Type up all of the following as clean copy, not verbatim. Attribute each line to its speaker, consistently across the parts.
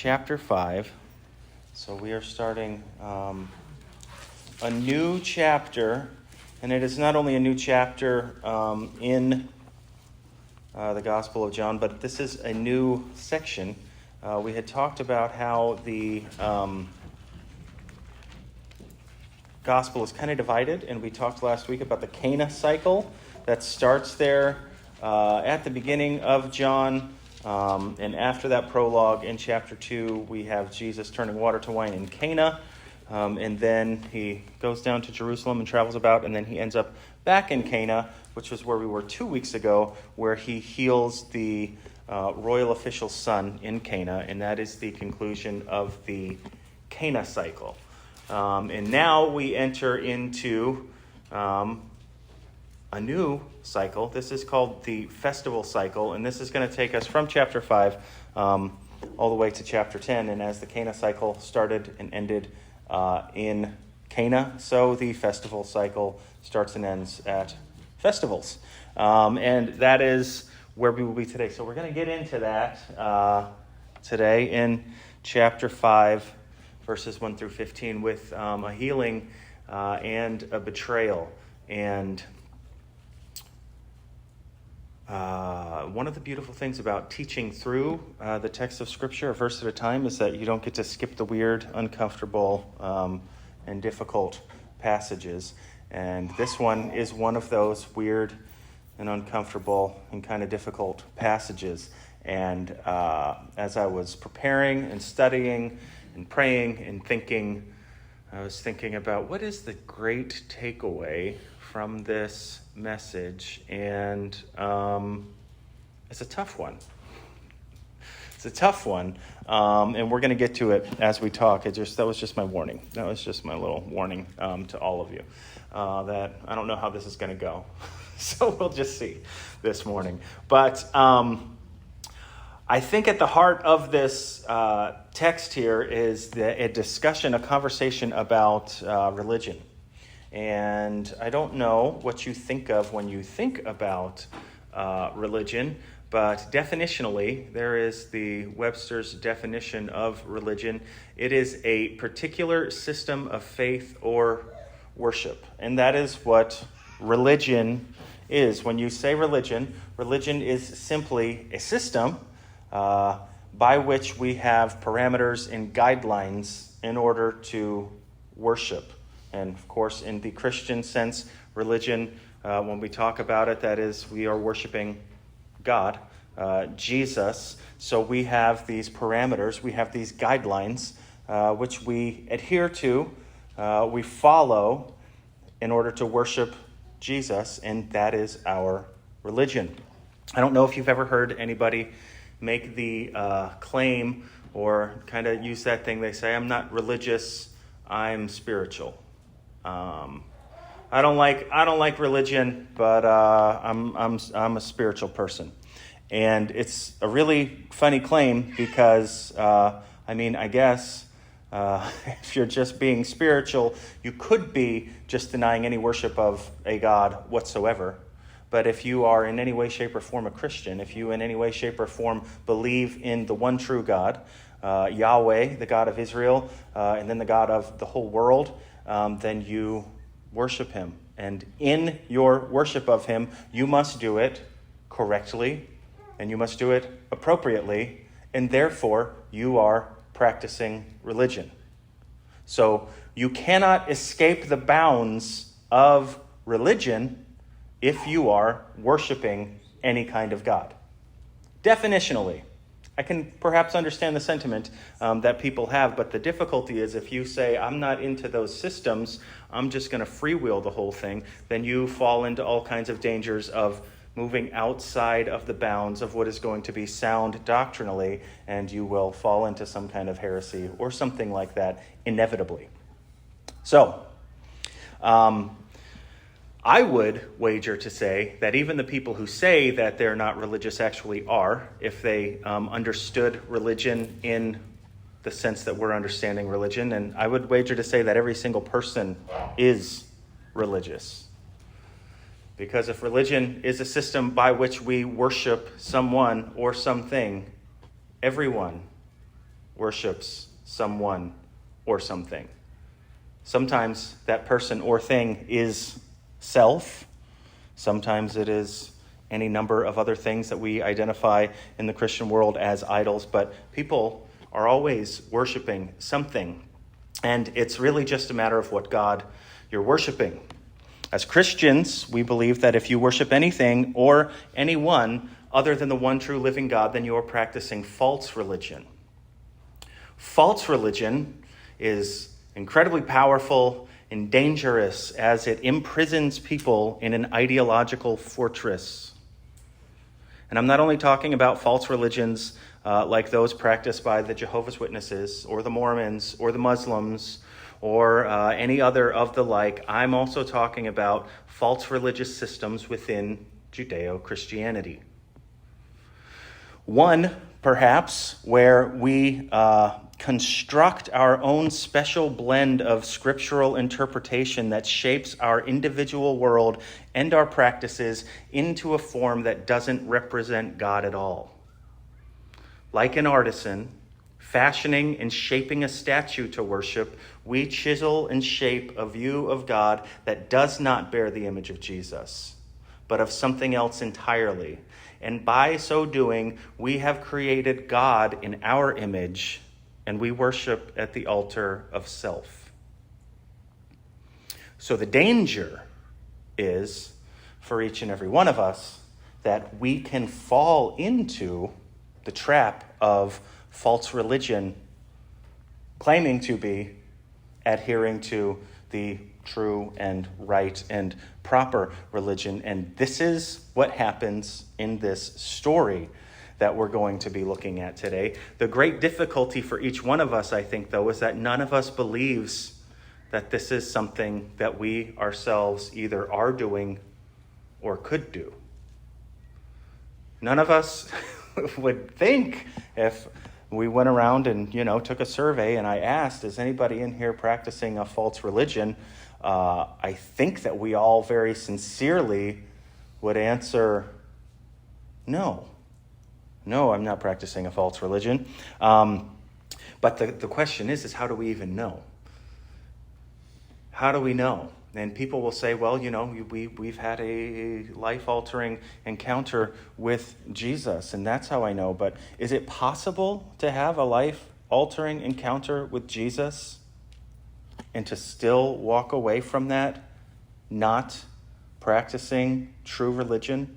Speaker 1: chapter 5. So we are starting a new chapter, and it is not only a new chapter in the Gospel of John, but this is a new section. We had talked about how the Gospel is kind of divided, and we talked last week about the Cana cycle that starts there at the beginning of John. And after that prologue in chapter 2, we have Jesus turning water to wine in Cana. And then he goes down to Jerusalem and travels about, and then he ends up back in Cana, which was where we were 2 weeks ago, where he heals the royal official's son in Cana, and that is the conclusion of the Cana cycle. And now we enter into a new cycle. This is called the festival cycle, and this is going to take us from chapter 5 all the way to chapter 10. And as the Cana cycle started and ended in Cana, so the festival cycle starts and ends at festivals. And that is where we will be today. So we're going to get into that today in chapter 5, verses 1 through 15, with a healing and a betrayal. And one of the beautiful things about teaching through the text of Scripture a verse at a time is that you don't get to skip the weird, uncomfortable, and difficult passages. And this one is one of those weird and uncomfortable and kind of difficult passages. And as I was preparing and studying and praying and thinking, I was thinking about what is the great takeaway from this message, and it's a tough one. It's a tough one, and we're going to get to it as we talk. That was just my warning. That was just my little warning to all of you that I don't know how this is going to go. So we'll just see this morning. But I think at the heart of this text here is a discussion, a conversation about religion. And I don't know what you think of when you think about religion, but definitionally, there is the Webster's definition of religion. It is a particular system of faith or worship. And that is what religion is. When you say religion, religion is simply a system by which we have parameters and guidelines in order to worship. And of course, in the Christian sense, religion, when we talk about it, that is, we are worshiping God, Jesus. So we have these parameters, we have these guidelines, which we adhere to, we follow in order to worship Jesus, and that is our religion. I don't know if you've ever heard anybody make the claim or kind of use that thing. They say, I'm not religious, I'm spiritual. I don't like religion, but I'm a spiritual person. And it's a really funny claim because, I guess if you're just being spiritual, you could be just denying any worship of a God whatsoever. But if you are in any way, shape, or form a Christian, if you in any way, shape, or form believe in the one true God, Yahweh, the God of Israel, and then the God of the whole world, then you worship him. And in your worship of him, you must do it correctly, and you must do it appropriately, and therefore you are practicing religion. So you cannot escape the bounds of religion if you are worshiping any kind of God. Definitionally, I can perhaps understand the sentiment that people have, but the difficulty is if you say, I'm not into those systems, I'm just going to freewheel the whole thing, then you fall into all kinds of dangers of moving outside of the bounds of what is going to be sound doctrinally, and you will fall into some kind of heresy or something like that inevitably. So, I would wager to say that even the people who say that they're not religious actually are, if they understood religion in the sense that we're understanding religion. And I would wager to say that every single person is religious. Because if religion is a system by which we worship someone or something, everyone worships someone or something. Sometimes that person or thing is self. Sometimes it is any number of other things that we identify in the Christian world as idols. But people are always worshiping something. And it's really just a matter of what God you're worshiping. As Christians, we believe that if you worship anything or anyone other than the one true living God, then you are practicing false religion. False religion is incredibly powerful and dangerous as it imprisons people in an ideological fortress. And I'm not only talking about false religions like those practiced by the Jehovah's Witnesses or the Mormons or the Muslims or any other of the like. I'm also talking about false religious systems within Judeo-Christianity. One, perhaps, where we construct our own special blend of scriptural interpretation that shapes our individual world and our practices into a form that doesn't represent God at all. Like an artisan, fashioning and shaping a statue to worship, we chisel and shape a view of God that does not bear the image of Jesus, but of something else entirely. And by so doing, we have created God in our image, and we worship at the altar of self. So the danger is, for each and every one of us, that we can fall into the trap of false religion, claiming to be adhering to the true and right and proper religion. And this is what happens in this story that we're going to be looking at today. The great difficulty for each one of us, I think, though, is that none of us believes that this is something that we ourselves either are doing or could do. None of us would think, if we went around and, took a survey and I asked, is anybody in here practicing a false religion? I think that we all very sincerely would answer, no. No, I'm not practicing a false religion. But the question is how do we even know? How do we know? And people will say, well, we've had a life-altering encounter with Jesus, and that's how I know. But is it possible to have a life-altering encounter with Jesus and to still walk away from that, not practicing true religion?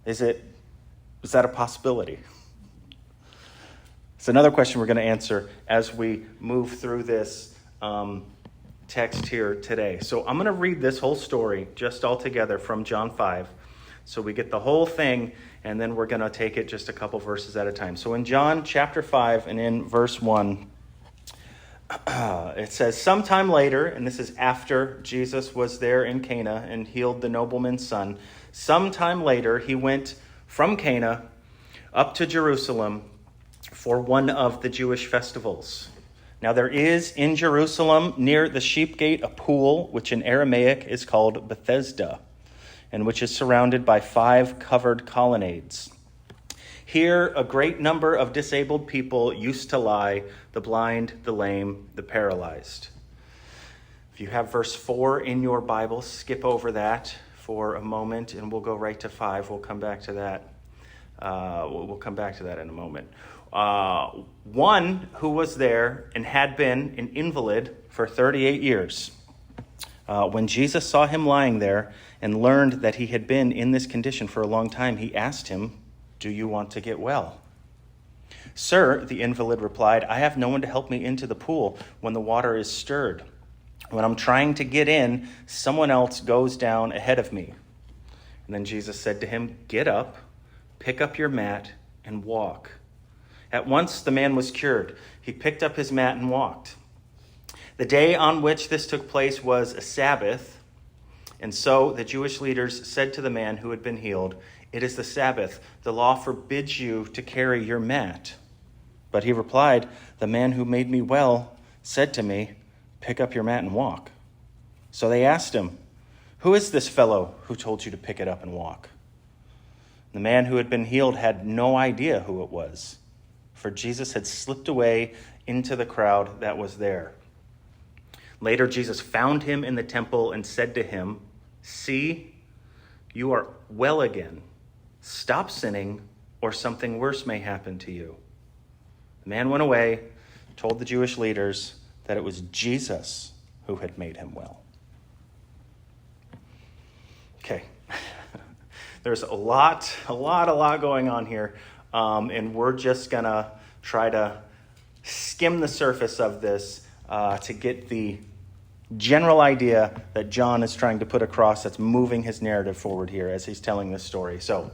Speaker 1: Is that a possibility? It's another question we're going to answer as we move through this text here today. So I'm going to read this whole story just all together from John 5. So we get the whole thing, and then we're going to take it just a couple verses at a time. So in John chapter 5 and in verse 1, it says, sometime later, and this is after Jesus was there in Cana and healed the nobleman's son, sometime later he went from Cana up to Jerusalem for one of the Jewish festivals. Now there is in Jerusalem near the sheep gate a pool, which in Aramaic is called Bethesda, and which is surrounded by 5 covered colonnades. Here a great number of disabled people used to lie, the blind, the lame, the paralyzed. If you have verse 4 in your Bible, skip over that for a moment, and we'll go right to 5. We'll come back to that. We'll come back to that in a moment. One who was there and had been an invalid for 38 years. When Jesus saw him lying there and learned that he had been in this condition for a long time, he asked him, "Do you want to get well?" "Sir," the invalid replied, "I have no one to help me into the pool when the water is stirred. When I'm trying to get in, someone else goes down ahead of me." And then Jesus said to him, "Get up, pick up your mat, and walk." At once the man was cured. He picked up his mat and walked. The day on which this took place was a Sabbath, and so the Jewish leaders said to the man who had been healed, "It is the Sabbath. The law forbids you to carry your mat." But he replied, "The man who made me well said to me, 'Pick up your mat and walk.'" So they asked him, "Who is this fellow who told you to pick it up and walk?" The man who had been healed had no idea who it was, for Jesus had slipped away into the crowd that was there. Later, Jesus found him in the temple and said to him, "See, you are well again. Stop sinning, or something worse may happen to you." The man went away, told the Jewish leaders that it was Jesus who had made him well. Okay. There's a lot going on here. And we're just going to try to skim the surface of this to get the general idea that John is trying to put across that's moving his narrative forward here as he's telling this story. So,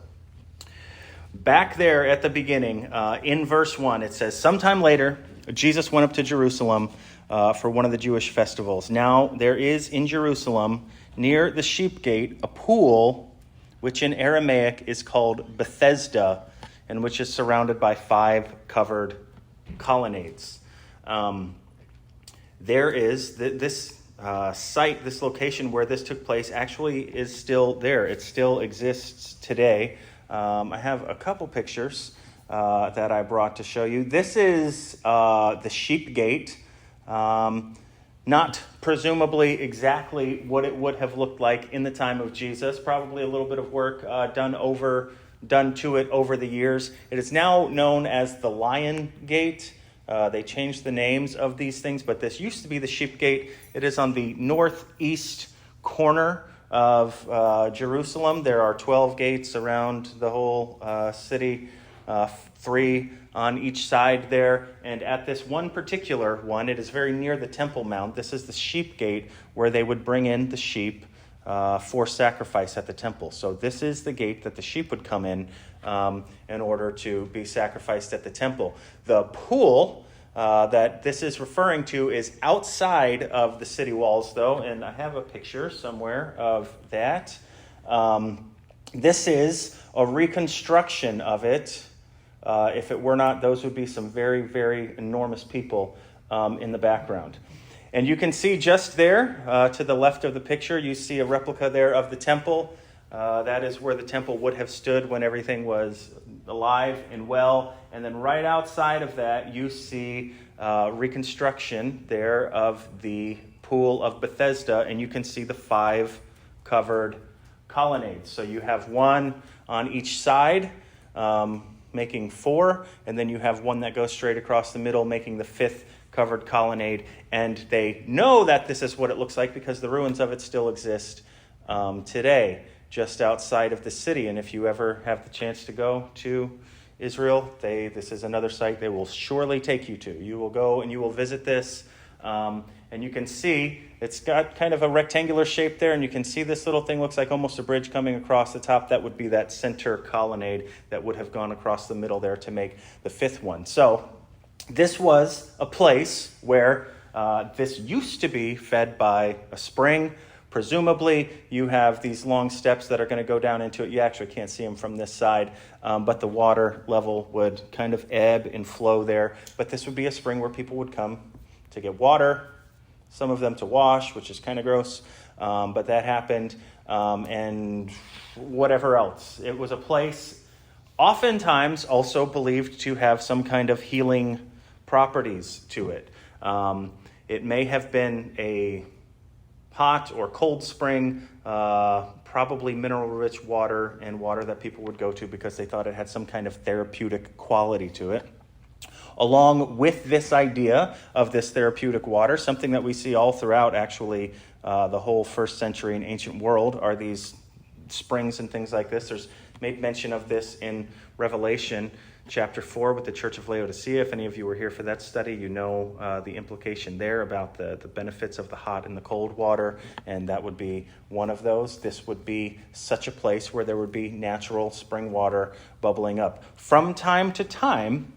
Speaker 1: back there at the beginning, in verse 1, it says, "Sometime later, Jesus went up to Jerusalem for one of the Jewish festivals. Now, there is in Jerusalem, near the sheep gate, a pool, which in Aramaic is called Bethesda, and which is surrounded by 5 covered colonnades." There is this site, this location where this took place actually is still there. It still exists today. I have a couple pictures that I brought to show you. This is the sheep gate. Not presumably exactly what it would have looked like in the time of Jesus. Probably a little bit of work done to it over the years. It is now known as the Lion Gate. They changed the names of these things, but this used to be the sheep gate. It is on the northeast corner of Jerusalem. There are 12 gates around the whole city, 3 on each side there. And at this one particular one, it is very near the Temple Mount. This is the sheep gate where they would bring in the sheep for sacrifice at the temple. So this is the gate that the sheep would come in order to be sacrificed at the temple. The pool that this is referring to is outside of the city walls, though, and I have a picture somewhere of that. This is a reconstruction of it. If it were not, those would be some very, very enormous people in the background. And you can see just there, to the left of the picture, you see a replica there of the temple. That is where the temple would have stood when everything was alive and well. And then right outside of that, you see reconstruction there of the pool of Bethesda, and you can see the 5 covered colonnades. So you have one on each side, making 4, and then you have one that goes straight across the middle, making the 5th covered colonnade. And they know that this is what it looks like because the ruins of it still exist today, just outside of the city. And if you ever have the chance to go to Israel, this is another site they will surely take you to. You will go and you will visit this, and you can see it's got kind of a rectangular shape there, and you can see this little thing looks like almost a bridge coming across the top. That would be that center colonnade that would have gone across the middle there to make the 5th one. So this was a place where this used to be fed by a spring. Presumably, you have these long steps that are going to go down into it. You actually can't see them from this side, but the water level would kind of ebb and flow there. But this would be a spring where people would come to get water, some of them to wash, which is kind of gross, but that happened, and whatever else. It was a place oftentimes also believed to have some kind of healing properties to it. It may have been a hot or cold spring, probably mineral-rich water and water that people would go to because they thought it had some kind of therapeutic quality to it. Along with this idea of this therapeutic water, something that we see all throughout, actually, the whole first century and ancient world are these springs and things like this. There's made mention of this in Revelation chapter 4 with the Church of Laodicea. If any of you were here for that study, you know the implication there about the benefits of the hot and the cold water, and that would be one of those. This would be such a place where there would be natural spring water bubbling up. From time to time,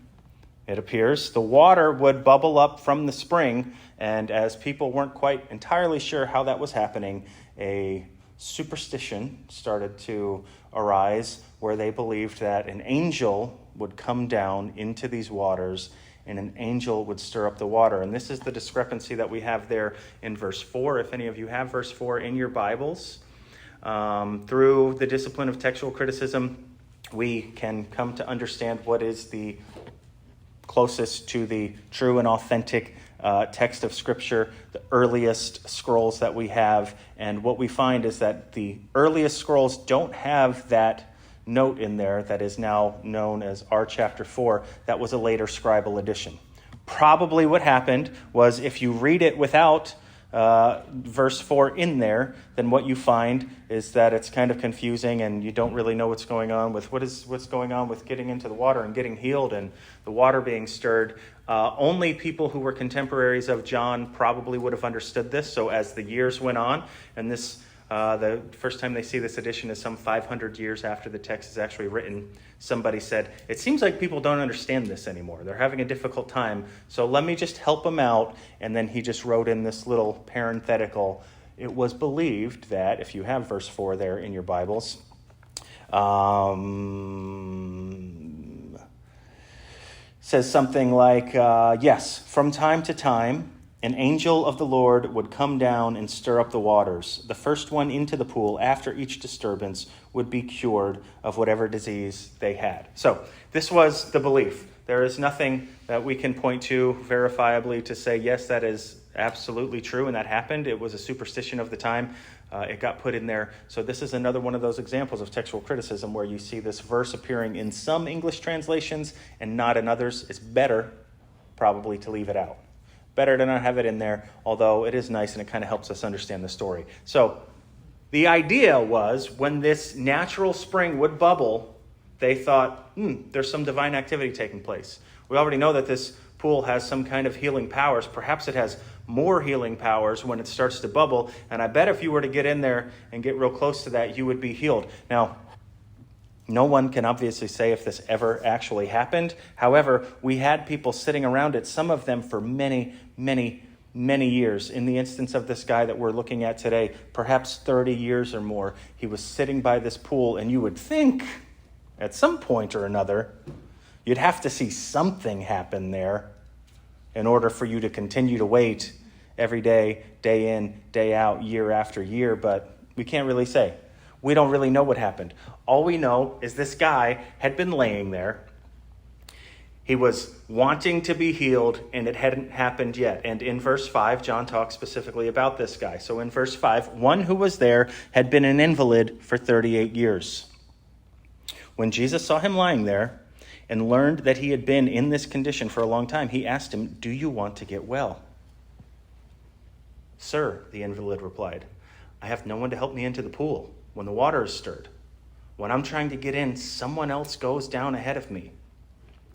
Speaker 1: it appears, the water would bubble up from the spring, and as people weren't quite entirely sure how that was happening, a superstition started to arise where they believed that an angel would come down into these waters and an angel would stir up the water. And this is the discrepancy that we have there in verse 4. If any of you have verse 4 in your Bibles, through the discipline of textual criticism, we can come to understand what is the closest to the true and authentic text of Scripture, the earliest scrolls that we have. And what we find is that the earliest scrolls don't have that note in there that is now known as R chapter 4. That was a later scribal edition. Probably what happened was if you read it without verse 4 in there, then what you find is that it's kind of confusing and you don't really know what's going on with what's going on with getting into the water and getting healed and the water being stirred. Only people who were contemporaries of John probably would have understood this. So as the years went on, and this the first time they see this edition is some 500 years after the text is actually written, somebody said, it seems like people don't understand this anymore. They're having a difficult time, so let me just help them out. And then he just wrote in this little parenthetical, it was believed that, if you have verse 4 there in your Bibles, says something like, yes, from time to time, an angel of the Lord would come down and stir up the waters. The first one into the pool after each disturbance would be cured of whatever disease they had. So this was the belief. There is nothing that we can point to verifiably to say, yes, that is absolutely true and that happened. It was a superstition of the time. It got put in there. So this is another one of those examples of textual criticism where you see this verse appearing in some English translations and not in others. It's better probably to leave it out. Better to not have it in there, although it is nice and it kind of helps us understand the story. So the idea was when this natural spring would bubble, they thought, there's some divine activity taking place. We already know that this pool has some kind of healing powers. Perhaps it has more healing powers when it starts to bubble. And I bet if you were to get in there and get real close to that, you would be healed. Now, no one can obviously say if this ever actually happened. However, we had people sitting around it, some of them for many, many, many years. In the instance of this guy that we're looking at today, perhaps 30 years or more, he was sitting by this pool, and you would think at some point or another, you'd have to see something happen there in order for you to continue to wait every day, day in, day out, year after year, but we can't really say. We don't really know what happened. All we know is this guy had been laying there. He was wanting to be healed, and it hadn't happened yet. And in verse 5, John talks specifically about this guy. So in verse 5, one who was there had been an invalid for 38 years. When Jesus saw him lying there and learned that he had been in this condition for a long time, he asked him, "Do you want to get well?" "Sir," the invalid replied, "I have no one to help me into the pool when the water is stirred. When I'm trying to get in, someone else goes down ahead of me."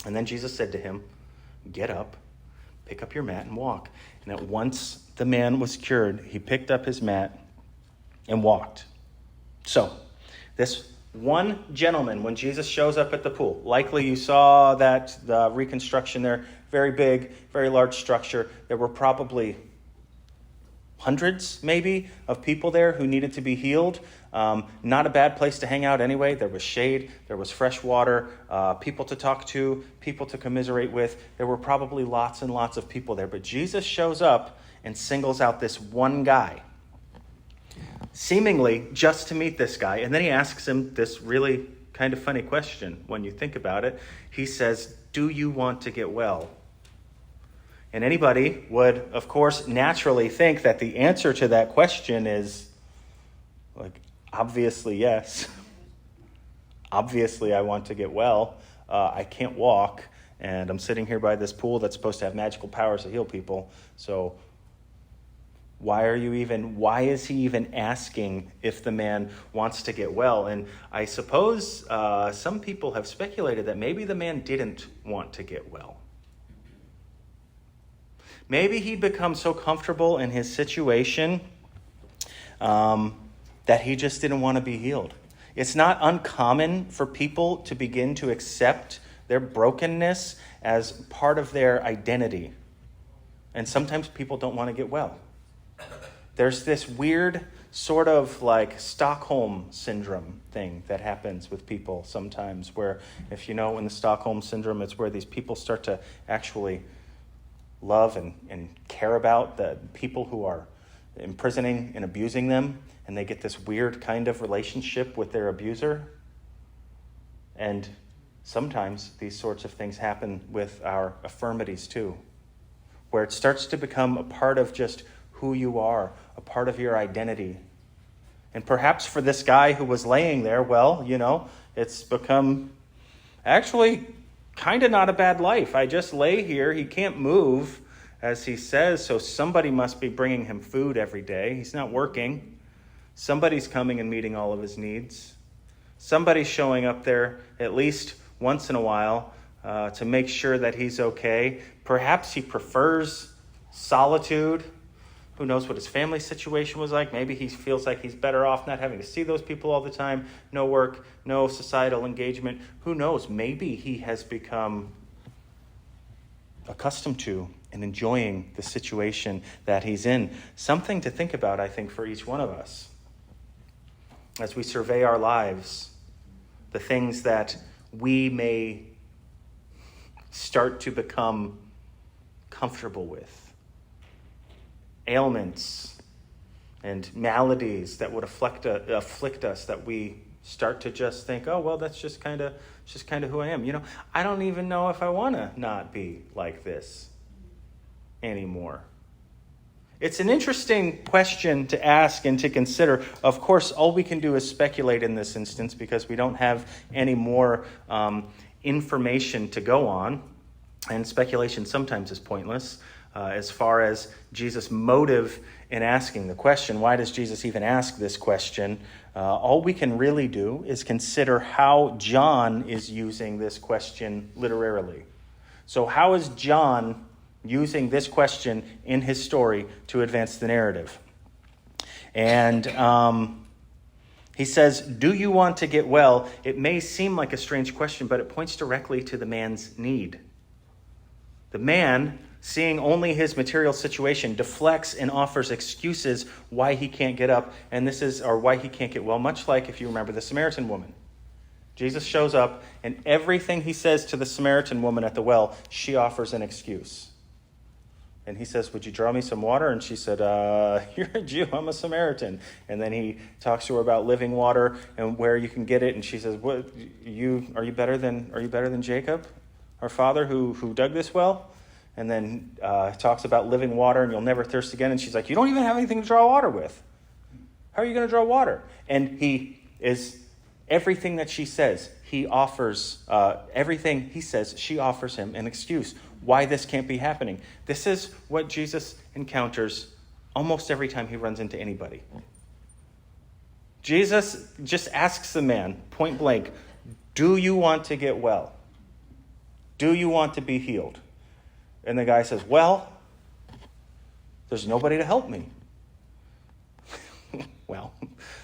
Speaker 1: And then Jesus said to him, "Get up, pick up your mat and walk." And at once the man was cured. He picked up his mat and walked. So this one gentleman, when Jesus shows up at the pool, likely you saw that the reconstruction there, very big, very large structure. There were probably hundreds, maybe, of people there who needed to be healed. Not a bad place to hang out anyway. There was shade, there was fresh water, people to talk to, people to commiserate with. There were probably lots and lots of people there. But Jesus shows up and singles out this one guy, seemingly just to meet this guy. And then he asks him this really kind of funny question when you think about it. He says, "Do you want to get well?" And anybody would, of course, naturally think that the answer to that question is, like, obviously yes. Obviously I want to get well. I can't walk, and I'm sitting here by this pool that's supposed to have magical powers to heal people. So why is he even asking if the man wants to get well? And I suppose some people have speculated that maybe the man didn't want to get well. Maybe he'd become so comfortable in his situation that he just didn't want to be healed. It's not uncommon for people to begin to accept their brokenness as part of their identity. And sometimes people don't want to get well. There's this weird sort of like Stockholm syndrome thing that happens with people sometimes, where if you know in the Stockholm syndrome, it's where these people start to actually love and care about the people who are imprisoning and abusing them, and they get this weird kind of relationship with their abuser. And sometimes these sorts of things happen with our infirmities too, where it starts to become a part of just who you are, a part of your identity. And perhaps for this guy who was laying there, well, it's become actually kind of not a bad life. I just lay here. He can't move, as he says, so somebody must be bringing him food every day. He's not working. Somebody's coming and meeting all of his needs. Somebody's showing up there at least once in a while to make sure that he's okay. Perhaps he prefers solitude. Who knows what his family situation was like? Maybe he feels like he's better off not having to see those people all the time. No work, no societal engagement. Who knows? Maybe he has become accustomed to and enjoying the situation that he's in. Something to think about, I think, for each one of us as we survey our lives, the things that we may start to become comfortable with. Ailments and maladies that would afflict us, that we start to just think, oh, well, that's just kind of who I am. I don't even know if I want to not be like this anymore. It's an interesting question to ask and to consider. Of course, all we can do is speculate in this instance because we don't have any more information to go on, and speculation sometimes is pointless. As far as Jesus' motive in asking the question, why does Jesus even ask this question? All we can really do is consider how John is using this question literarily. So how is John using this question in his story to advance the narrative? And he says, do you want to get well? It may seem like a strange question, but it points directly to the man's need. The man, seeing only his material situation, deflects and offers excuses why he can't get up, or why he can't get well, much like if you remember the Samaritan woman. Jesus shows up, and everything he says to the Samaritan woman at the well, she offers an excuse. And he says, would you draw me some water? And she said, you're a Jew, I'm a Samaritan. And then he talks to her about living water and where you can get it. And she says, "What? Are you better than Jacob, our father, who dug this well?" And then talks about living water and you'll never thirst again. And she's like, you don't even have anything to draw water with. How are you going to draw water? And everything that she says, he offers, everything he says, she offers him an excuse why this can't be happening. This is what Jesus encounters almost every time he runs into anybody. Jesus just asks the man, point blank, do you want to get well? Do you want to be healed? And the guy says, well, there's nobody to help me. Well,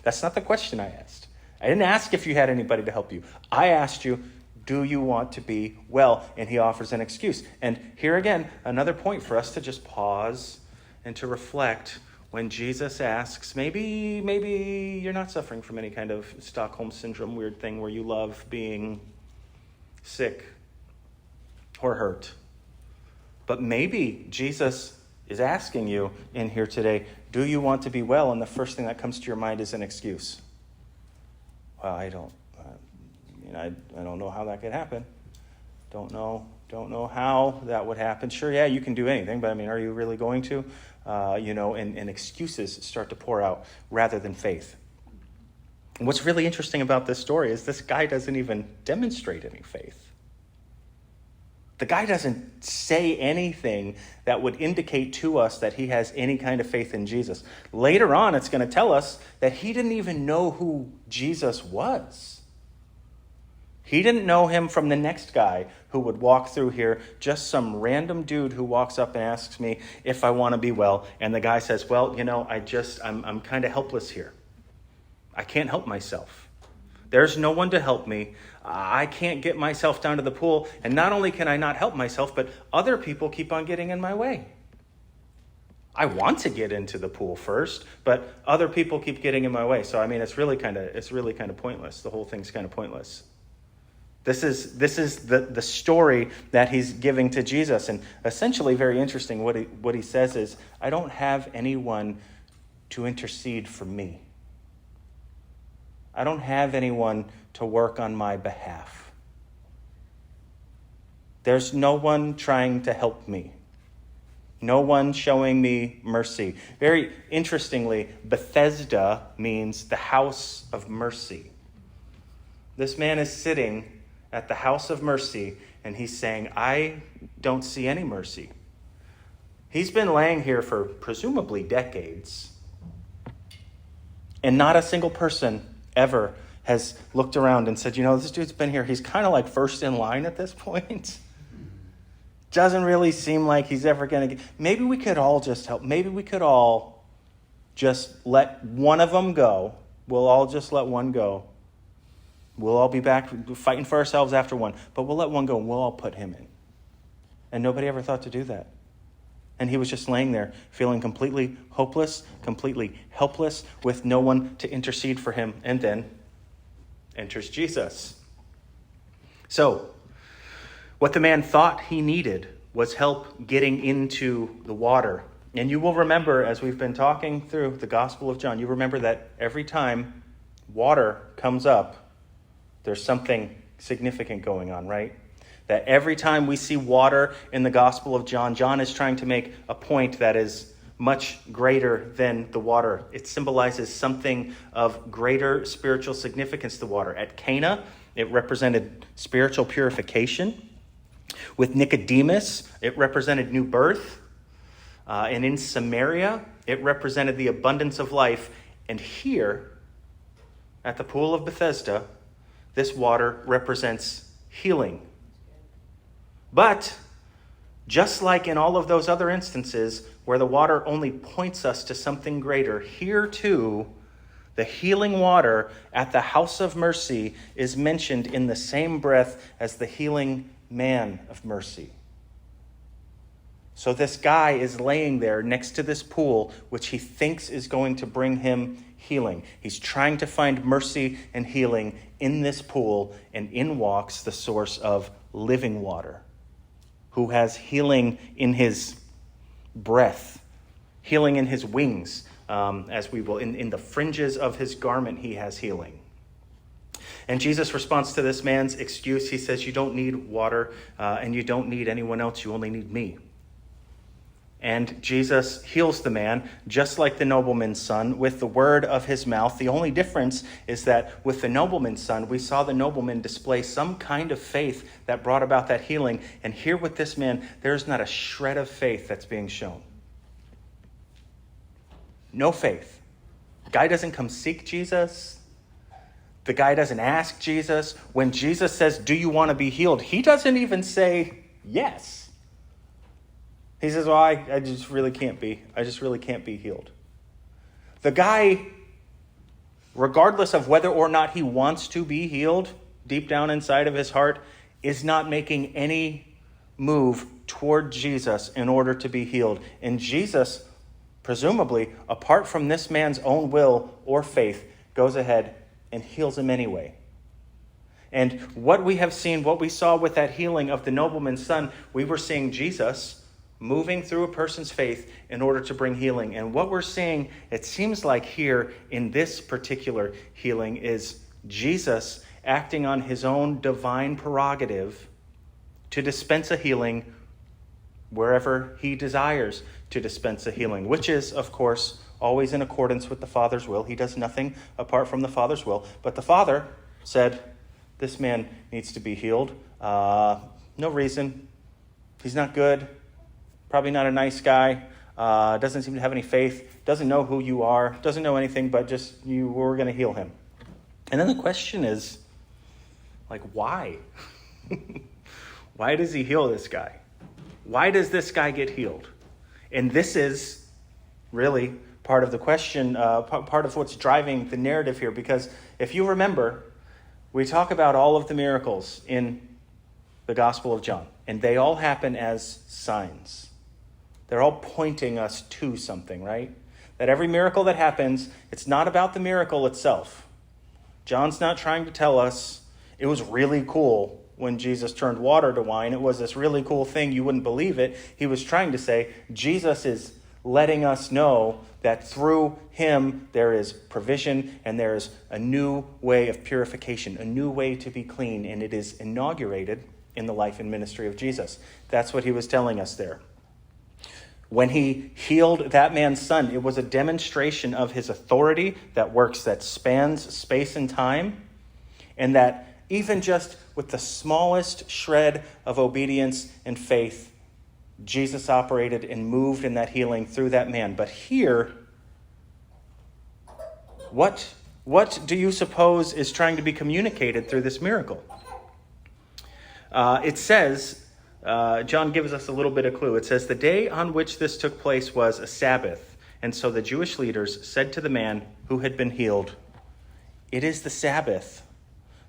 Speaker 1: that's not the question I asked. I didn't ask if you had anybody to help you. I asked you, do you want to be well? And he offers an excuse. And here again, another point for us to just pause and to reflect when Jesus asks, maybe you're not suffering from any kind of Stockholm Syndrome weird thing where you love being sick or hurt. But maybe Jesus is asking you in here today, do you want to be well? And the first thing that comes to your mind is an excuse. Well, I don't know how that could happen. Don't know how that would happen. Sure, yeah, you can do anything, but are you really going to? And excuses start to pour out rather than faith. And what's really interesting about this story is this guy doesn't even demonstrate any faith. The guy doesn't say anything that would indicate to us that he has any kind of faith in Jesus. Later on, it's going to tell us that he didn't even know who Jesus was. He didn't know him from the next guy who would walk through here, just some random dude who walks up and asks me if I want to be well. And the guy says, well, I'm kind of helpless here. I can't help myself. There's no one to help me. I can't get myself down to the pool. And not only can I not help myself, but other people keep on getting in my way. I want to get into the pool first, but other people keep getting in my way. So, it's really kind of pointless. The whole thing's kind of pointless. This is the story that he's giving to Jesus. And essentially very interesting. What he says is, I don't have anyone to intercede for me. I don't have anyone to work on my behalf. There's no one trying to help me. No one showing me mercy. Very interestingly, Bethesda means the house of mercy. This man is sitting at the house of mercy, and he's saying, I don't see any mercy. He's been laying here for presumably decades, and not a single person ever has looked around and said, this dude's been here. He's kind of like first in line at this point. Doesn't really seem like he's ever going to get... Maybe we could all just help. Maybe we could all just let one of them go. We'll all just let one go. We'll all be back fighting for ourselves after one. But we'll let one go and we'll all put him in. And nobody ever thought to do that. And he was just laying there feeling completely hopeless, completely helpless, with no one to intercede for him. And then enters Jesus. So, what the man thought he needed was help getting into the water. And you will remember, as we've been talking through the Gospel of John, you remember that every time water comes up, there's something significant going on, right? That every time we see water in the Gospel of John, John is trying to make a point that is much greater than the water. It symbolizes something of greater spiritual significance to the water. At Cana, it represented spiritual purification. With Nicodemus, it represented new birth. And in Samaria, it represented the abundance of life. And here, at the pool of Bethesda, this water represents healing. But, just like in all of those other instances where the water only points us to something greater, here too, the healing water at the house of mercy is mentioned in the same breath as the healing man of mercy. So this guy is laying there next to this pool, which he thinks is going to bring him healing. He's trying to find mercy and healing in this pool, and in walks the source of living water, who has healing in his breath, healing in his wings, as we will, in the fringes of his garment he has healing. And Jesus responds to this man's excuse. He says, you don't need water and you don't need anyone else. You only need me. And Jesus heals the man, just like the nobleman's son, with the word of his mouth. The only difference is that with the nobleman's son, we saw the nobleman display some kind of faith that brought about that healing. And here with this man, there's not a shred of faith that's being shown. No faith. The guy doesn't come seek Jesus. The guy doesn't ask Jesus. When Jesus says, do you want to be healed? He doesn't even say yes. He says, well, I just really can't be. I just really can't be healed. The guy, regardless of whether or not he wants to be healed, deep down inside of his heart, is not making any move toward Jesus in order to be healed. And Jesus, presumably, apart from this man's own will or faith, goes ahead and heals him anyway. And what we have seen, what we saw with that healing of the nobleman's son, we were seeing Jesus moving through a person's faith in order to bring healing. And what we're seeing, it seems like here in this particular healing, is Jesus acting on his own divine prerogative to dispense a healing wherever he desires to dispense a healing, which is, of course, always in accordance with the Father's will. He does nothing apart from the Father's will. But the Father said, this man needs to be healed. No reason. He's not good. Probably not a nice guy. Doesn't seem to have any faith. Doesn't know who you are. Doesn't know anything, but just we're going to heal him. And then the question is, why? Why does he heal this guy? Why does this guy get healed? And this is really part of the question, part of what's driving the narrative here. Because if you remember, we talk about all of the miracles in the Gospel of John, and they all happen as signs. They're all pointing us to something, right? That every miracle that happens, it's not about the miracle itself. John's not trying to tell us it was really cool when Jesus turned water to wine. It was this really cool thing. You wouldn't believe it. He was trying to say Jesus is letting us know that through him there is provision and there is a new way of purification, a new way to be clean. And it is inaugurated in the life and ministry of Jesus. That's what he was telling us there. When he healed that man's son, it was a demonstration of his authority that works, that spans space and time, and that even just with the smallest shred of obedience and faith, Jesus operated and moved in that healing through that man. But here, what do you suppose is trying to be communicated through this miracle? It says, John gives us a little bit of clue. It says, the day on which this took place was a Sabbath. And so the Jewish leaders said to the man who had been healed, "It is the Sabbath.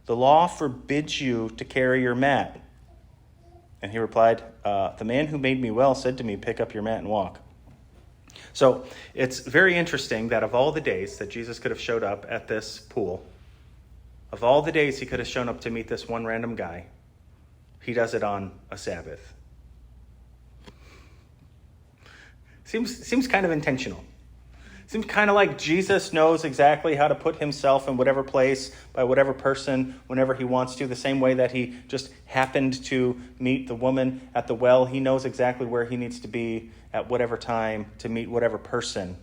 Speaker 1: The law forbids you to carry your mat." And he replied, "The man who made me well said to me, 'Pick up your mat and walk.'" So it's very interesting that of all the days that Jesus could have showed up at this pool, of all the days he could have shown up to meet this one random guy, he does it on a Sabbath. Seems kind of intentional. Seems kind of like Jesus knows exactly how to put himself in whatever place by whatever person whenever he wants to. The same way that he just happened to meet the woman at the well. He knows exactly where he needs to be at whatever time to meet whatever person.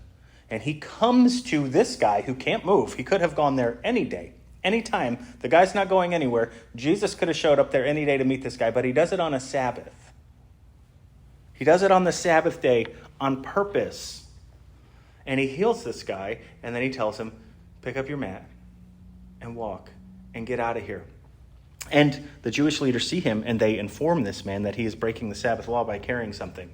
Speaker 1: And he comes to this guy who can't move. He could have gone there any day, any time. The guy's not going anywhere. Jesus could have showed up there any day to meet this guy, but he does it on a Sabbath. He does it on the Sabbath day on purpose. And he heals this guy, and then he tells him, "Pick up your mat and walk and get out of here." And the Jewish leaders see him, and they inform this man that he is breaking the Sabbath law by carrying something.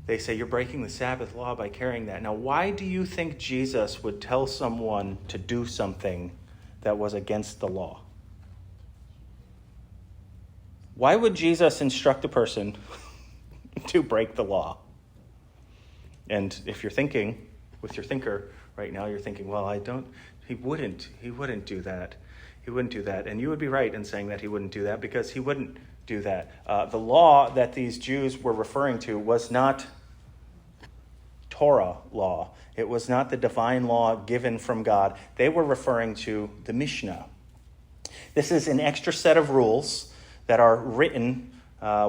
Speaker 1: They say, "You're breaking the Sabbath law by carrying that." Now, why do you think Jesus would tell someone to do something that was against the law? Why would Jesus instruct a person to break the law? And if you're thinking with your thinker right now, you're thinking, well, he wouldn't do that. He wouldn't do that. And you would be right in saying that he wouldn't do that, because he wouldn't do that. The law that these Jews were referring to was not Torah law. It was not the divine law given from God. They were referring to the Mishnah. This is an extra set of rules that are written.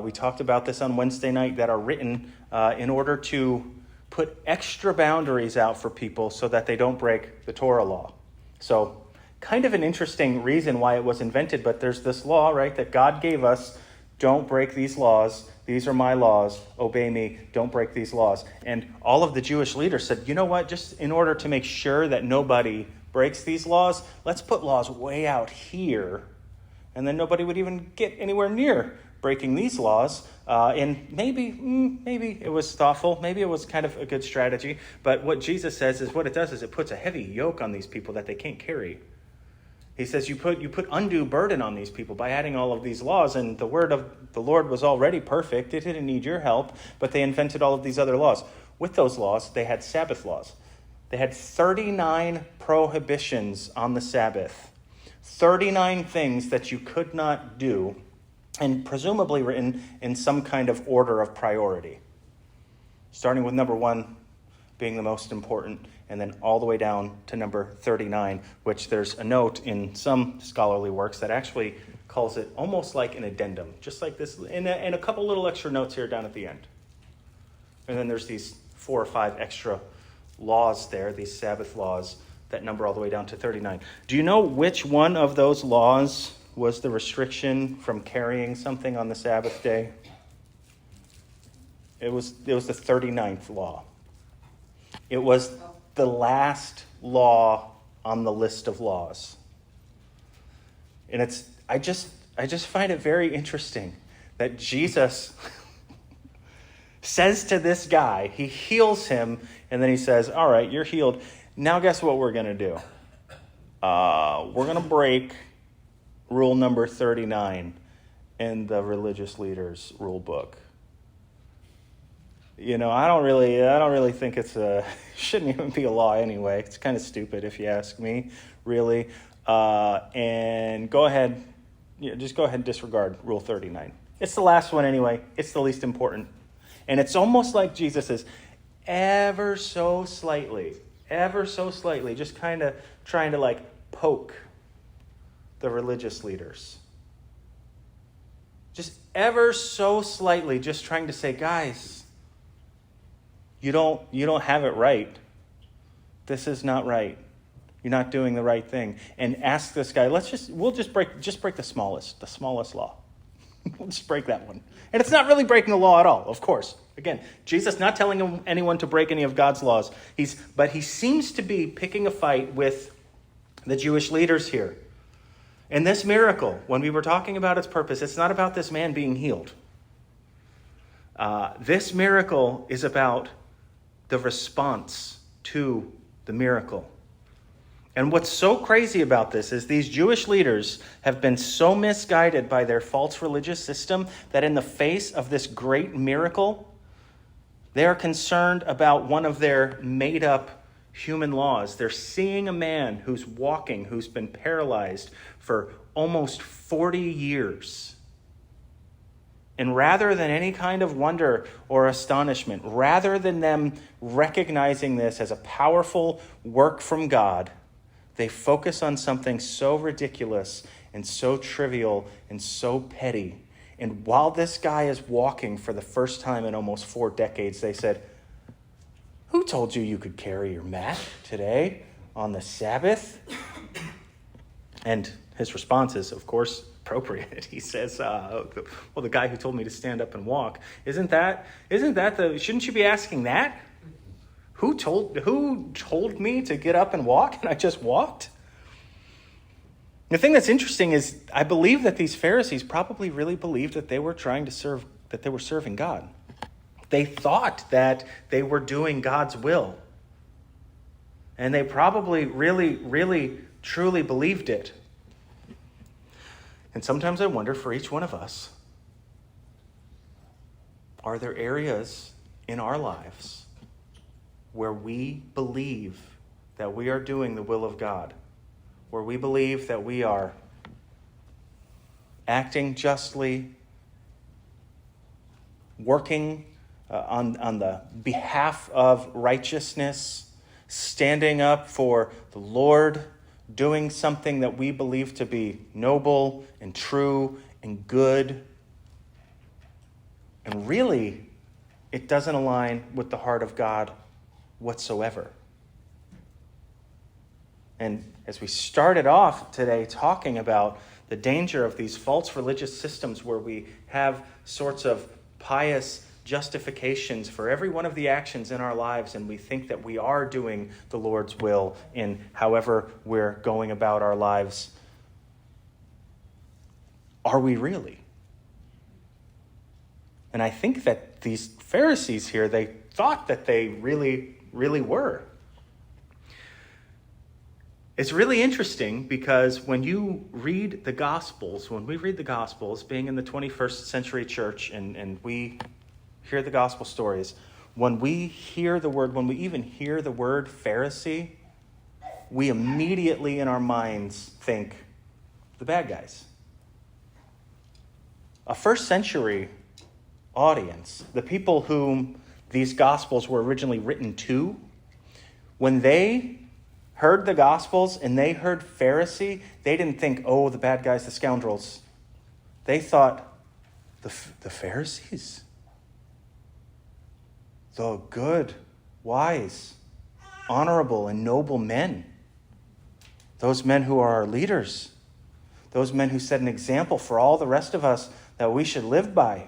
Speaker 1: We talked about this on Wednesday night, that are written in order to put extra boundaries out for people so that they don't break the Torah law. So kind of an interesting reason why it was invented, but there's this law, right, that God gave us. Don't break these laws. These are my laws. Obey me. Don't break these laws. And all of the Jewish leaders said, you know what, just in order to make sure that nobody breaks these laws, let's put laws way out here, and then nobody would even get anywhere near breaking these laws. And maybe it was thoughtful. Maybe it was kind of a good strategy. But what Jesus says is, what it does is it puts a heavy yoke on these people that they can't carry. He says you put undue burden on these people by adding all of these laws. And the word of the Lord was already perfect. It didn't need your help. But they invented all of these other laws. With those laws, they had Sabbath laws. They had 39 prohibitions on the Sabbath. 39 things that you could not do, and presumably written in some kind of order of priority. Starting with number 1 being the most important, and then all the way down to number 39, which there's a note in some scholarly works that actually calls it almost like an addendum, just like this, and a couple little extra notes here down at the end. And then there's these 4 or 5 extra laws there, these Sabbath laws, that number all the way down to 39. Do you know which one of those laws was the restriction from carrying something on the Sabbath day? It was the 39th law. It was the last law on the list of laws. And I just find it very interesting that Jesus says to this guy, he heals him, and then he says, all right, you're healed. Now guess what we're going to do? We're going to break rule number 39 in the religious leaders' rule book. You know, I don't really think shouldn't even be a law anyway. It's kind of stupid if you ask me, really. And just go ahead and disregard rule 39. It's the last one anyway. It's the least important. And it's almost like Jesus is ever so slightly, just kind of trying to like poke the religious leaders. ever so slightly just trying to say, guys, you don't have it right. This is not right. You're not doing the right thing. And ask this guy, we'll just break the smallest law. We'll just break that one. And it's not really breaking the law at all, of course. Again, Jesus not telling anyone to break any of God's laws. But he seems to be picking a fight with the Jewish leaders here. And this miracle, when we were talking about its purpose, it's not about this man being healed. This miracle is about the response to the miracle. And what's so crazy about this is these Jewish leaders have been so misguided by their false religious system that in the face of this great miracle, they are concerned about one of their made-up human laws. They're seeing a man who's walking, who's been paralyzed for almost 40 years. And rather than any kind of wonder or astonishment, rather than them recognizing this as a powerful work from God, they focus on something so ridiculous and so trivial and so petty. And while this guy is walking for the first time in almost 4 decades, they said, "Who told you could carry your mat today on the Sabbath?" And his response is, of course, appropriate. He says, well, the guy who told me to stand up and walk, shouldn't you be asking that? Who told me to get up and walk? And I just walked. The thing that's interesting is I believe that these Pharisees probably really believed that they were serving God. They thought that they were doing God's will. And they probably really, really, truly believed it. And sometimes I wonder for each one of us, are there areas in our lives where we believe that we are doing the will of God, where we believe that we are acting justly, working on the behalf of righteousness, standing up for the Lord, doing something that we believe to be noble and true and good, and really it doesn't align with the heart of God whatsoever. And as we started off today talking about the danger of these false religious systems where we have sorts of pious justifications for every one of the actions in our lives, and we think that we are doing the Lord's will in however we're going about our lives, are we really? And I think that these Pharisees here, they thought that they really were. It's really interesting because when you read the Gospels, being in the 21st century church, and we hear the gospel stories, when we even hear the word Pharisee, we immediately in our minds think the bad guys. A first century audience, the people whom these Gospels were originally written to, when they heard the Gospels and they heard Pharisee, they didn't think, oh, the bad guys, the scoundrels. They thought, the Pharisees? The good, wise, honorable, and noble men. Those men who are our leaders. Those men who set an example for all the rest of us that we should live by.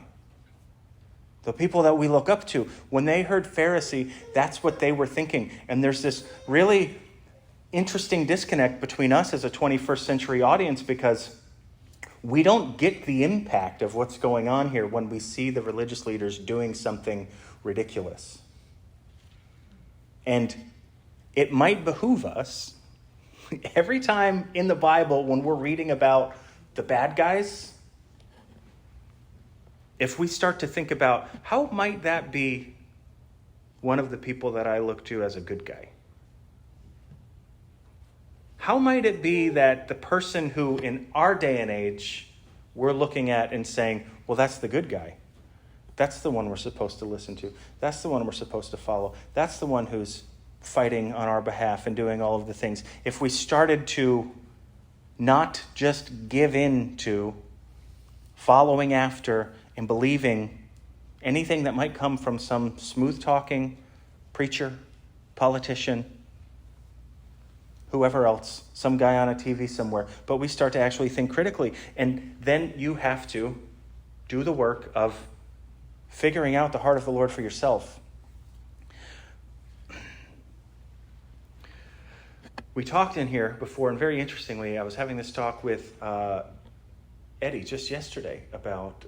Speaker 1: The people that we look up to. When they heard Pharisee, that's what they were thinking. And there's this really interesting disconnect between us as a 21st century audience, because we don't get the impact of what's going on here when we see the religious leaders doing something ridiculous. And it might behoove us, every time in the Bible when we're reading about the bad guys, if we start to think about how might that be one of the people that I look to as a good guy? How might it be that the person who in our day and age we're looking at and saying, well, that's the good guy. That's the one we're supposed to listen to. That's the one we're supposed to follow. That's the one who's fighting on our behalf and doing all of the things. If we started to not just give in to following after and believing anything that might come from some smooth-talking preacher, politician, whoever else, some guy on a TV somewhere. But we start to actually think critically. And then you have to do the work of figuring out the heart of the Lord for yourself. We talked in here before, and very interestingly, I was having this talk with Eddie just yesterday about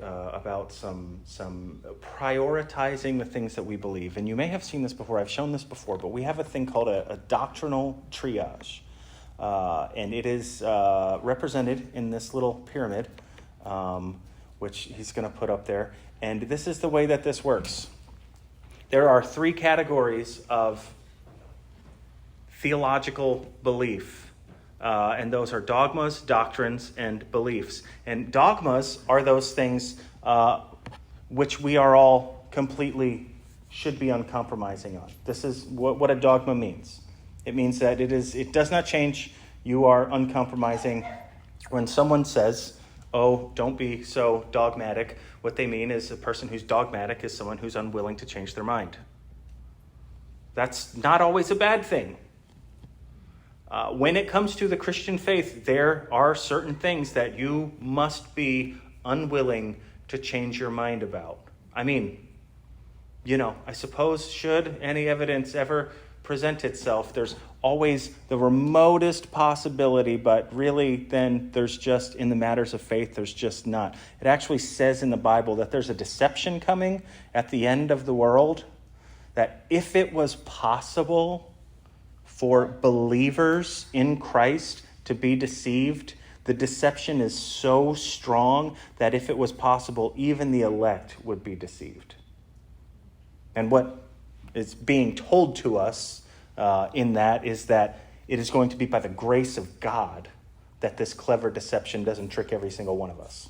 Speaker 1: some prioritizing the things that we believe. And you may have seen this before. I've shown this before, but we have a thing called a doctrinal triage. And it is represented in this little pyramid, which he's going to put up there. And this is the way that this works. There are 3 categories of theological belief. And those are dogmas, doctrines, and beliefs. And dogmas are those things which we are all completely should be uncompromising on. This is what a dogma means. It means that it does not change. You are uncompromising. When someone says, oh, don't be so dogmatic, what they mean is a person who's dogmatic is someone who's unwilling to change their mind. That's not always a bad thing. When it comes to the Christian faith, there are certain things that you must be unwilling to change your mind about. I mean, I suppose should any evidence ever present itself, there's always the remotest possibility, but really then there's just, in the matters of faith, there's just not. It actually says in the Bible that there's a deception coming at the end of the world, that if it was possible for believers in Christ to be deceived, the deception is so strong that if it was possible, even the elect would be deceived. And what is being told to us in that is that it is going to be by the grace of God that this clever deception doesn't trick every single one of us.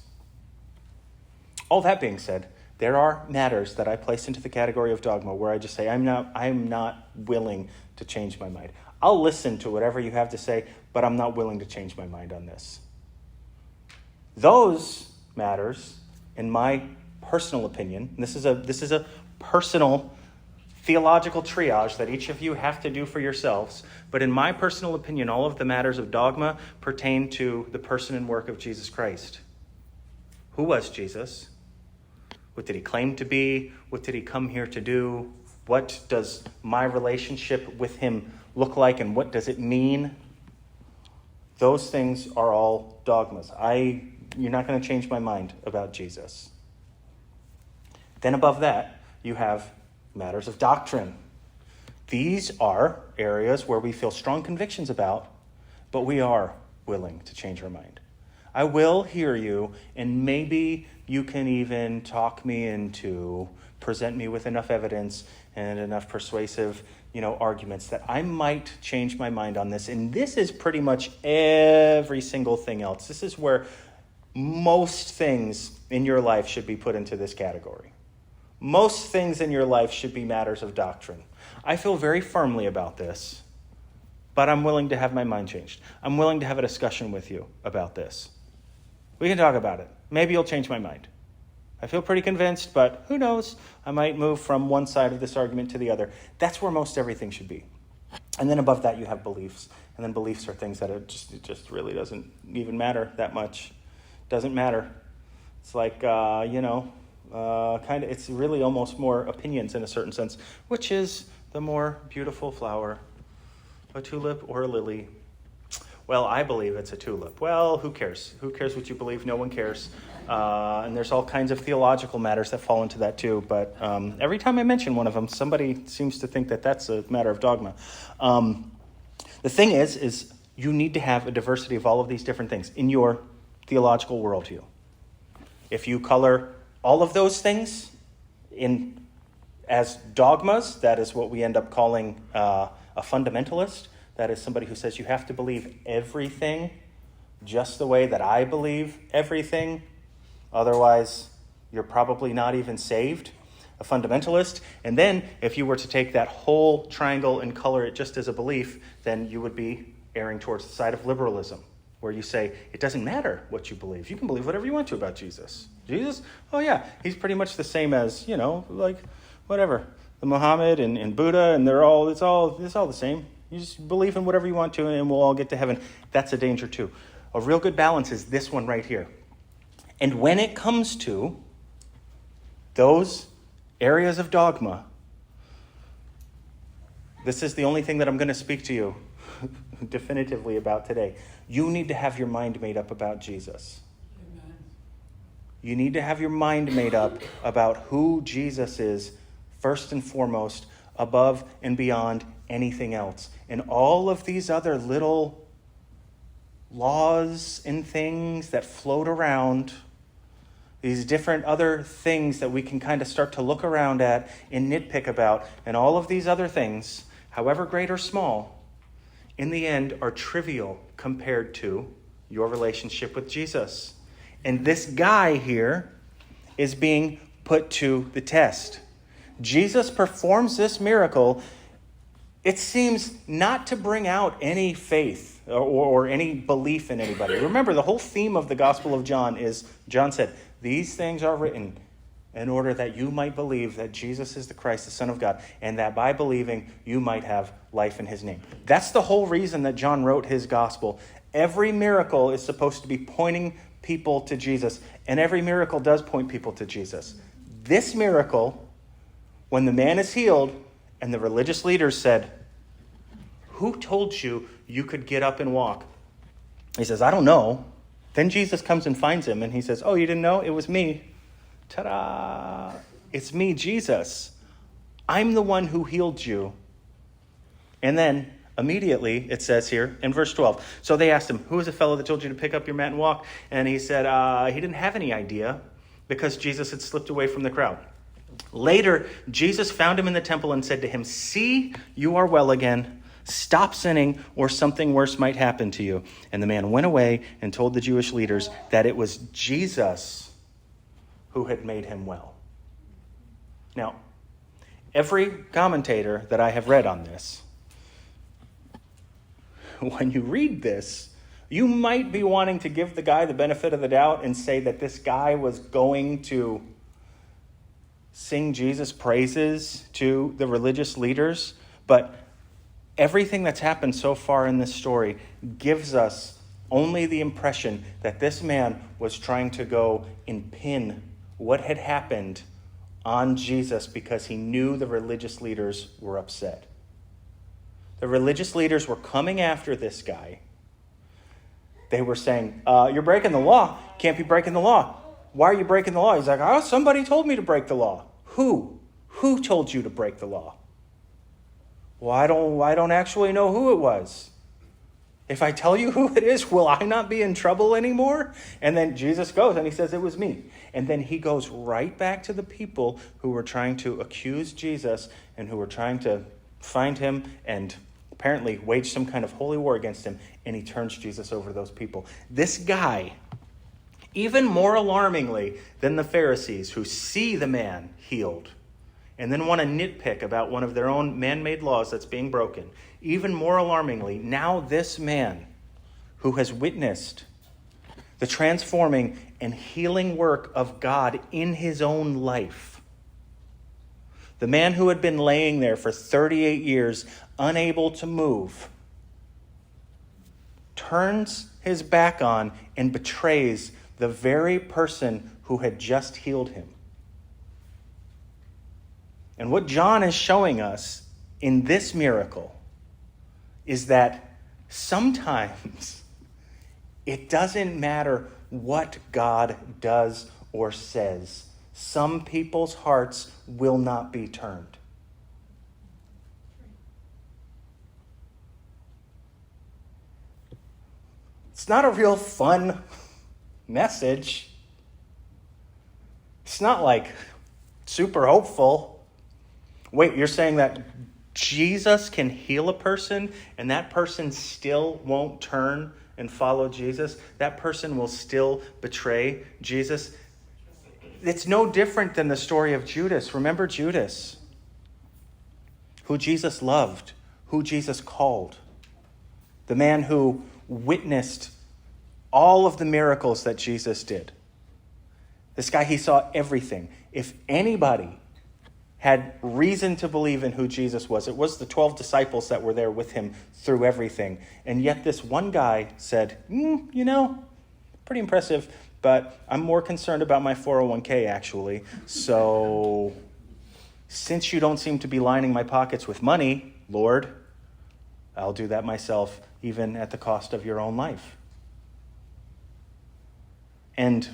Speaker 1: All that being said, there are matters that I place into the category of dogma where I just say, I'm not willing to change my mind. I'll listen to whatever you have to say, but I'm not willing to change my mind on this. Those matters, in my personal opinion, and this is a personal theological triage that each of you have to do for yourselves, but in my personal opinion, all of the matters of dogma pertain to the person and work of Jesus Christ. Who was Jesus? What did he claim to be? What did he come here to do? What does my relationship with him look like, and what does it mean? Those things are all dogmas. You're not going to change my mind about Jesus. Then above that, you have matters of doctrine. These are areas where we feel strong convictions about, but we are willing to change our mind. I will hear you, and maybe you can even talk me into, present me with enough evidence and enough persuasive, arguments that I might change my mind on this. And this is pretty much every single thing else. This is where most things in your life should be put into this category. Most things in your life should be matters of doctrine. I feel very firmly about this, but I'm willing to have my mind changed. I'm willing to have a discussion with you about this. We can talk about it. Maybe you'll change my mind. I feel pretty convinced, but who knows? I might move from one side of this argument to the other. That's where most everything should be. And then above that, you have beliefs. And then beliefs are things that it just really doesn't even matter that much. Doesn't matter. It's like, it's really almost more opinions in a certain sense. Which is the more beautiful flower, a tulip or a lily? Well, I believe it's a tulip. Well, who cares? Who cares what you believe? No one cares. And there's all kinds of theological matters that fall into that too. But every time I mention one of them, somebody seems to think that that's a matter of dogma. The thing is you need to have a diversity of all of these different things in your theological worldview. If you color all of those things as dogmas, that is what we end up calling a fundamentalist. That is somebody who says you have to believe everything just the way that I believe everything. Otherwise, you're probably not even saved. A fundamentalist. And then if you were to take that whole triangle and color it just as a belief, then you would be erring towards the side of liberalism, where you say it doesn't matter what you believe. You can believe whatever you want to about Jesus. Jesus? Oh yeah, he's pretty much the same as, like whatever. The Muhammad and Buddha, and it's all the same. You just believe in whatever you want to, and we'll all get to heaven. That's a danger too. A real good balance is this one right here. And when it comes to those areas of dogma, this is the only thing that I'm going to speak to you definitively about today. You need to have your mind made up about Jesus. Amen. You need to have your mind made up about who Jesus is, first and foremost, above and beyond anything else. And all of these other little laws and things that float around, these different other things that we can kind of start to look around at and nitpick about, and all of these other things, however great or small, in the end are trivial compared to your relationship with Jesus. And this guy here is being put to the test. Jesus performs this miracle, it seems, not to bring out any faith or any belief in anybody. Remember, the whole theme of the Gospel of John is, John said, these things are written in order that you might believe that Jesus is the Christ, the Son of God, and that by believing you might have life in his name. That's the whole reason that John wrote his gospel. Every miracle is supposed to be pointing people to Jesus, and every miracle does point people to Jesus. This miracle, when the man is healed, and the religious leaders said, who told you you could get up and walk? He says, I don't know. Then Jesus comes and finds him, and he says, oh, you didn't know? It was me. Ta-da! It's me, Jesus. I'm the one who healed you. And then, immediately, it says here in verse 12, so they asked him, who was the fellow that told you to pick up your mat and walk? And he said, he didn't have any idea, because Jesus had slipped away from the crowd. Later, Jesus found him in the temple and said to him, see, you are well again. Stop sinning, or something worse might happen to you. And the man went away and told the Jewish leaders that it was Jesus who had made him well. Now, every commentator that I have read on this, when you read this, you might be wanting to give the guy the benefit of the doubt and say that this guy was going to sing Jesus' praises to the religious leaders, but everything that's happened so far in this story gives us only the impression that this man was trying to go and pin what had happened on Jesus because he knew the religious leaders were upset. The religious leaders were coming after this guy. They were saying, you're breaking the law. Can't be breaking the law. Why are you breaking the law? He's like, oh, somebody told me to break the law. Who? Who told you to break the law? Well, I don't actually know who it was. If I tell you who it is, will I not be in trouble anymore? And then Jesus goes and he says, it was me. And then he goes right back to the people who were trying to accuse Jesus and who were trying to find him and apparently wage some kind of holy war against him. And he turns Jesus over to those people. This guy, even more alarmingly than the Pharisees who see the man healed and then want to nitpick about one of their own man-made laws that's being broken, even more alarmingly, now this man who has witnessed the transforming and healing work of God in his own life, the man who had been laying there for 38 years, unable to move, turns his back on and betrays the very person who had just healed him. And what John is showing us in this miracle is that sometimes it doesn't matter what God does or says. Some people's hearts will not be turned. It's not a real fun message. It's not like super hopeful. Wait, you're saying that Jesus can heal a person and that person still won't turn and follow Jesus? That person will still betray Jesus? It's no different than the story of Judas. Remember Judas, who Jesus loved, who Jesus called, the man who witnessed all of the miracles that Jesus did. This guy, he saw everything. If anybody had reason to believe in who Jesus was, it was the 12 disciples that were there with him through everything. And yet this one guy said, pretty impressive, but I'm more concerned about my 401k actually. So since you don't seem to be lining my pockets with money, Lord, I'll do that myself, even at the cost of your own life. And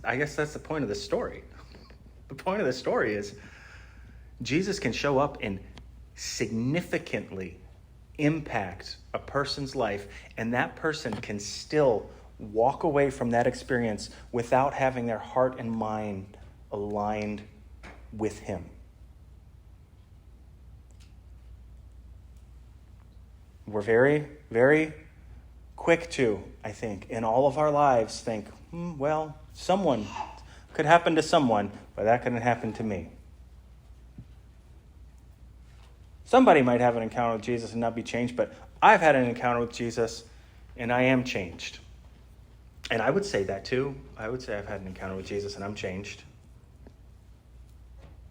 Speaker 1: I guess that's the point of the story. The point of the story is Jesus can show up and significantly impact a person's life, and that person can still walk away from that experience without having their heart and mind aligned with him. We're very, very quick to, I think, in all of our lives think, someone could happen to someone, but that couldn't happen to me. Somebody might have an encounter with Jesus and not be changed, but I've had an encounter with Jesus and I am changed. And I would say that too. I would say I've had an encounter with Jesus and I'm changed.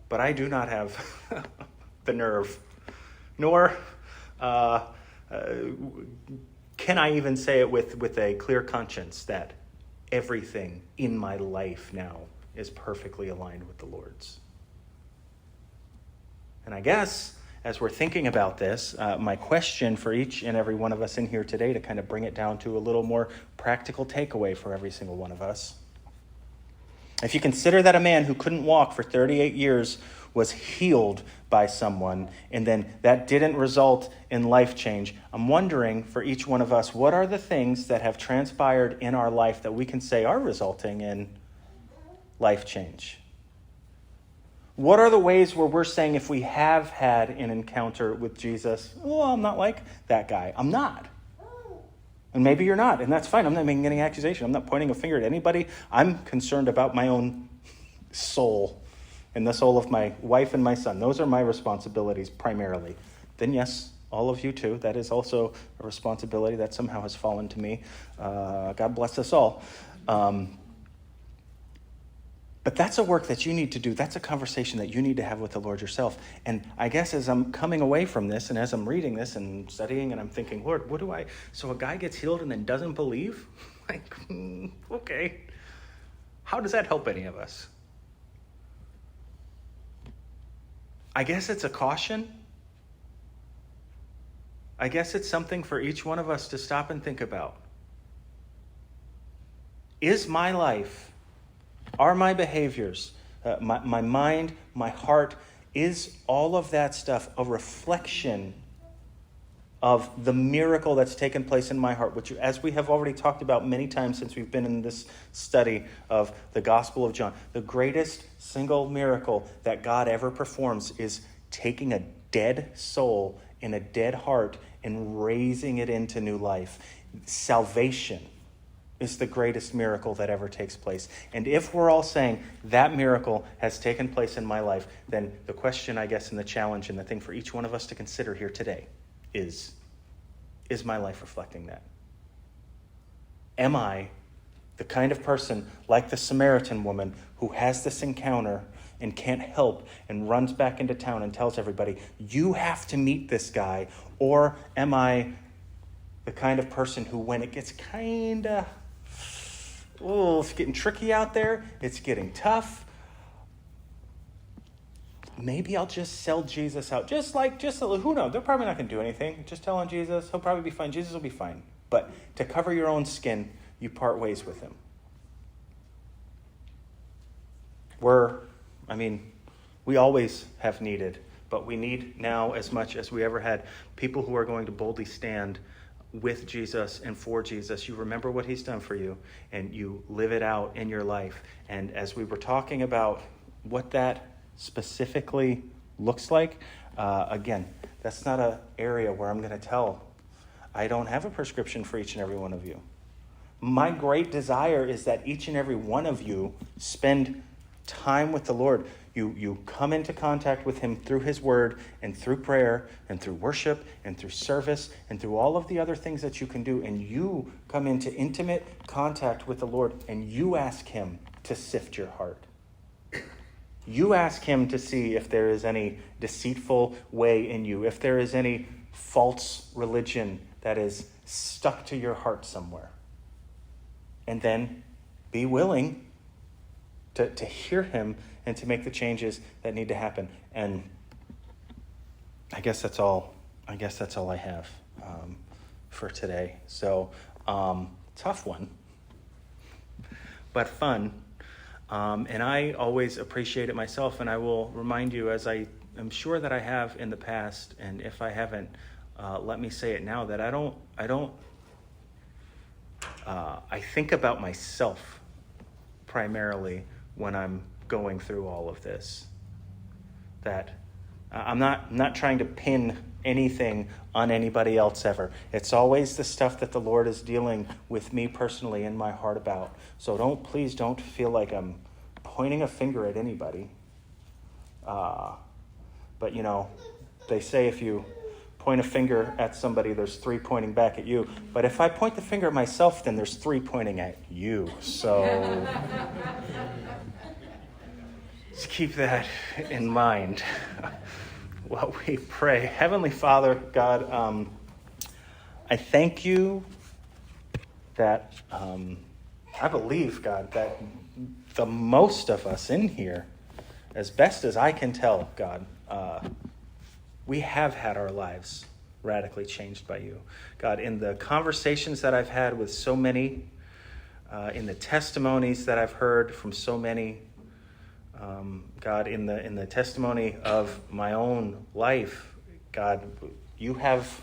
Speaker 1: But I do not have the nerve, nor can I even say it with a clear conscience that everything in my life now is perfectly aligned with the Lord's. And I guess as we're thinking about this, my question for each and every one of us in here today, to kind of bring it down to a little more practical takeaway for every single one of us. If you consider that a man who couldn't walk for 38 years was healed by someone, and then that didn't result in life change, I'm wondering for each one of us, what are the things that have transpired in our life that we can say are resulting in life change? What are the ways where we're saying if we have had an encounter with Jesus, I'm not like that guy. I'm not. And maybe you're not, and that's fine. I'm not making any accusation. I'm not pointing a finger at anybody. I'm concerned about my own soul and the soul of my wife and my son. Those are my responsibilities primarily. Then yes, all of you too. That is also a responsibility that somehow has fallen to me. God bless us all. But that's a work that you need to do. That's a conversation that you need to have with the Lord yourself. And I guess as I'm coming away from this and as I'm reading this and studying and I'm thinking, Lord, so a guy gets healed and then doesn't believe? Okay. How does that help any of us? I guess it's a caution. I guess it's something for each one of us to stop and think about. Is my life, are my behaviors, my mind, my heart, is all of that stuff a reflection of the miracle that's taken place in my heart, which, as we have already talked about many times since we've been in this study of the Gospel of John, the greatest single miracle that God ever performs is taking a dead soul in a dead heart and raising it into new life. Salvation is the greatest miracle that ever takes place. And if we're all saying that miracle has taken place in my life, then the question, I guess, and the challenge and the thing for each one of us to consider here today is my life reflecting that? Am I the kind of person like the Samaritan woman who has this encounter and can't help and runs back into town and tells everybody, you have to meet this guy? Or am I the kind of person who, when it gets it's getting tricky out there, it's getting tough, maybe I'll just sell Jesus out. Who knows? They're probably not going to do anything. Just tell on Jesus. He'll probably be fine. Jesus will be fine. But to cover your own skin, you part ways with him. We always have needed, but we need now as much as we ever had people who are going to boldly stand with Jesus and for Jesus. You remember what he's done for you and you live it out in your life. And as we were talking about what that specifically looks like, again, that's not an area where I'm going to tell. I don't have a prescription for each and every one of you. My great desire is that each and every one of you spend time with the Lord. You come into contact with him through his word and through prayer and through worship and through service and through all of the other things that you can do. And you come into intimate contact with the Lord and you ask him to sift your heart. You ask him to see if there is any deceitful way in you, if there is any false religion that is stuck to your heart somewhere. And then be willing to hear him and to make the changes that need to happen. And I guess that's all I have for today. So tough one, but fun. And I always appreciate it myself, and I will remind you, as I am sure that I have in the past, and if I haven't, let me say it now, that I think about myself primarily when I'm going through all of this. That I'm not trying to pin anything on anybody else ever. It's always the stuff that the Lord is dealing with me personally in my heart about. So please don't feel like I'm pointing a finger at anybody. But they say if you point a finger at somebody, there's 3 pointing back at you. But if I point the finger at myself, then there's 3 pointing at you. So just keep that in mind while we pray. Heavenly Father, God, I thank you that I believe, God, that the most of us in here, as best as I can tell, God, we have had our lives radically changed by you. God, in the conversations that I've had with so many, in the testimonies that I've heard from so many, God, in the testimony of my own life, God, you have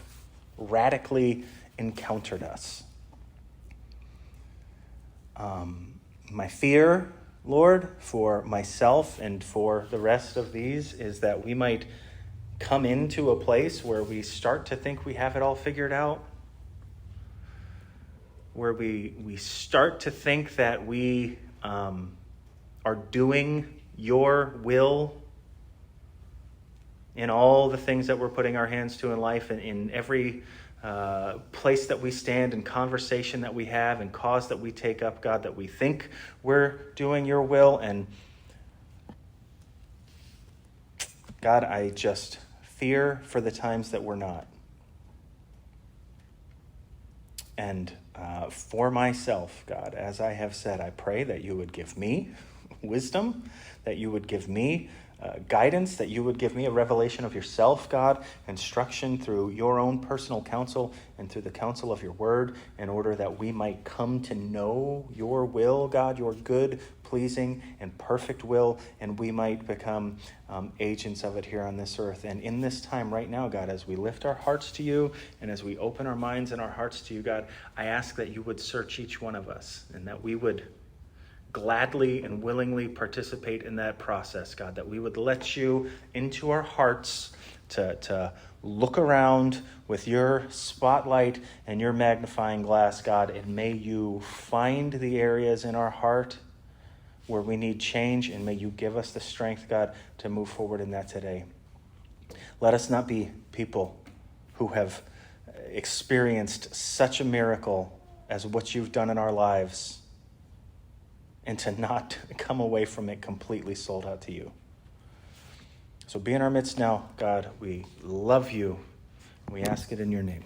Speaker 1: radically encountered us. My fear, Lord, for myself and for the rest of these is that we might come into a place where we start to think we have it all figured out, where we start to think that we are doing your will in all the things that we're putting our hands to in life, and in every place that we stand and conversation that we have and cause that we take up, God, that we think we're doing your will. And God, I just fear for the times that we're not. And for myself, God, as I have said, I pray that you would give me wisdom, that you would give me guidance, that you would give me a revelation of yourself, God, instruction through your own personal counsel and through the counsel of your word, in order that we might come to know your will, God, your good, pleasing, and perfect will, and we might become agents of it here on this earth. And in this time right now, God, as we lift our hearts to you and as we open our minds and our hearts to you, God, I ask that you would search each one of us and that we would gladly and willingly participate in that process, God, that we would let you into our hearts to look around with your spotlight and your magnifying glass, God, and may you find the areas in our heart where we need change, and may you give us the strength, God, to move forward in that today. Let us not be people who have experienced such a miracle as what you've done in our lives, and to not come away from it completely sold out to you. So be in our midst now, God. We love you. We ask it in your name.